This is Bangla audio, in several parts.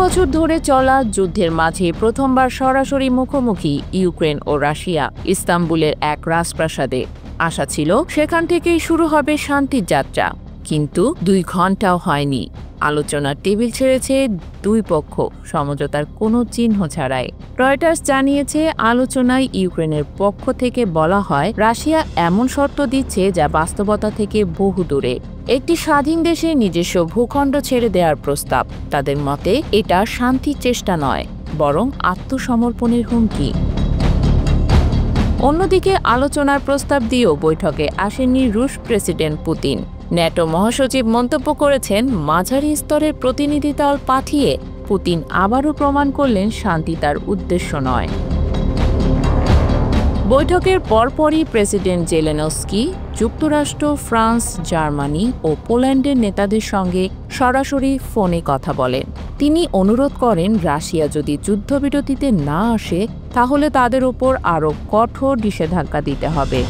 বছর ধরে চলা যুদ্ধের মাঝে প্রথমবার সরাসরি মুখোমুখি ইউক্রেন ও রাশিয়া ইস্তাম্বুলের এক রাজপ্রাসাদে। আশা ছিল সেখান থেকেই শুরু হবে শান্তির যাত্রা, কিন্তু 2 ঘন্টাও হয়নি। আলোচনার টেবিল ছেড়েছে দুই পক্ষ সমঝোতার কোনো চিহ্ন ছাড়াই। রয়টার্স জানিয়েছে, আলোচনায় ইউক্রেনের পক্ষ থেকে বলা হয় রাশিয়া এমন শর্ত দিচ্ছে যা বাস্তবতা থেকে বহু দূরে। একটি স্বাধীন দেশে নিজস্ব ভূখণ্ড ছেড়ে দেওয়ার প্রস্তাব। তাদের মতে এটা শান্তির চেষ্টা নয়, বরং আত্মসমর্পণের হুমকি। অন্যদিকে আলোচনার প্রস্তাব দিয়েও বৈঠকে আসেননি রুশ প্রেসিডেন্ট পুতিন। ন্যাটো মহাসচিব মন্তব্য করেছেন, মাঝারি স্তরের প্রতিনিধি দল পাঠিয়ে পুতিন আবারও প্রমাণ করলেন শান্তি তার উদ্দেশ্য নয়। বৈঠকের পরপরই প্রেসিডেন্ট জেলেনস্কি যুক্তরাষ্ট্র, ফ্রান্স, জার্মানি ও পোল্যান্ডের নেতাদের সঙ্গে সরাসরি ফোনে কথা বলেন। তিনি অনুরোধ করেন রাশিয়া যদি যুদ্ধবিরতিতে না আসে তাহলে তাদের উপর আরও কঠোর নিষেধাজ্ঞা দিতে হবে।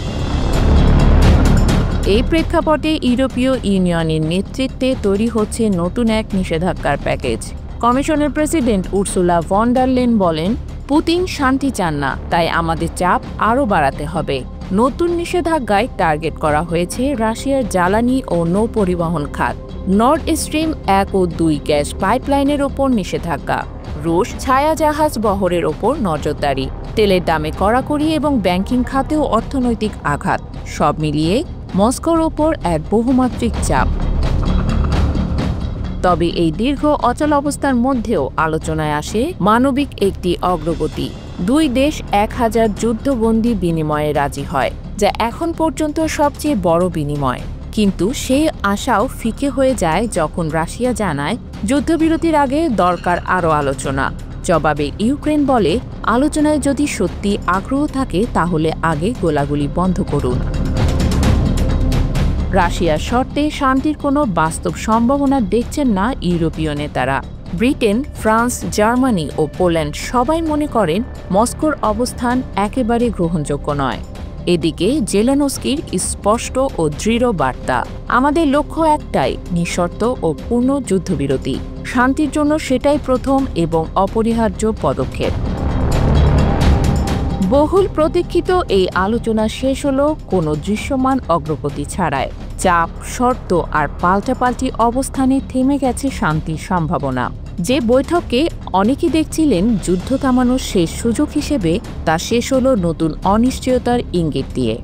এই প্রেক্ষাপটে ইউরোপীয় ইউনিয়নের নেতৃত্বে তৈরি হচ্ছে নতুন এক নিষেধাজ্ঞার প্যাকেজ। কমিশনের president Ursula von der Leyen বলেন, পুতিন শান্তি চান না, তাই আমাদের চাপ আরও বাড়াতে হবে। নতুন নিষেধাজ্ঞায় টার্গেট করা হয়েছে রাশিয়ার জ্বালানি ও নৌ পরিবহন খাত। নর্ড স্ট্রিম 1 ও 2 গ্যাস পাইপলাইনের ওপর নিষেধাজ্ঞা। রুশ ছায়াজাহাজ বহরের ওপর নজরদারি। তেলের দামে কড়াকড়ি এবং ব্যাংকিং খাতেও অর্থনৈতিক আঘাত। সব মিলিয়ে মস্কোর ওপর এক বহুমাত্রিক চাপ। তবে এই দীর্ঘ অচল অবস্থার মধ্যেও আলোচনায় আসে মানবিক একটি অগ্রগতি। 2 দেশ 1000 যুদ্ধবন্দী বিনিময়ে রাজি হয়, যা এখন পর্যন্ত সবচেয়ে বড় বিনিময়। কিন্তু সেই আশাও ফিকে হয়ে যায় যখন রাশিয়া জানায় যুদ্ধবিরতির আগে দরকার আরও আলোচনা। জবাবে ইউক্রেন বলে, আলোচনায় যদি সত্যি আগ্রহ থাকে তাহলে আগে গোলাগুলি বন্ধ করুন। রাশিয়ার শর্তে শান্তির কোনো বাস্তব সম্ভাবনা দেখছেন না ইউরোপীয় নেতারা। ব্রিটেন, ফ্রান্স, জার্মানি ও পোল্যান্ড সবাই মনে করেন মস্কোর অবস্থান একেবারে গ্রহণযোগ্য নয়। এদিকে জেলেনস্কির স্পষ্ট ও দৃঢ় বার্তা, আমাদের লক্ষ্য একটাই, নিঃশর্ত ও পূর্ণ যুদ্ধবিরতি। শান্তির জন্য সেটাই প্রথম এবং অপরিহার্য পদক্ষেপ। বহুল প্রতীক্ষিত এই আলোচনা শেষ হলো কোনো দৃশ্যমান অগ্রগতি ছাড়াই। চাপ, শর্ত আর পাল্টাপাল্টি অবস্থানে থেমে গেছে শান্তির সম্ভাবনা। যে বৈঠকে অনেকেই দেখছিলেন যুদ্ধ থামানোর শেষ সুযোগ হিসেবে, তা শেষ হলো নতুন অনিশ্চয়তার ইঙ্গিত দিয়ে।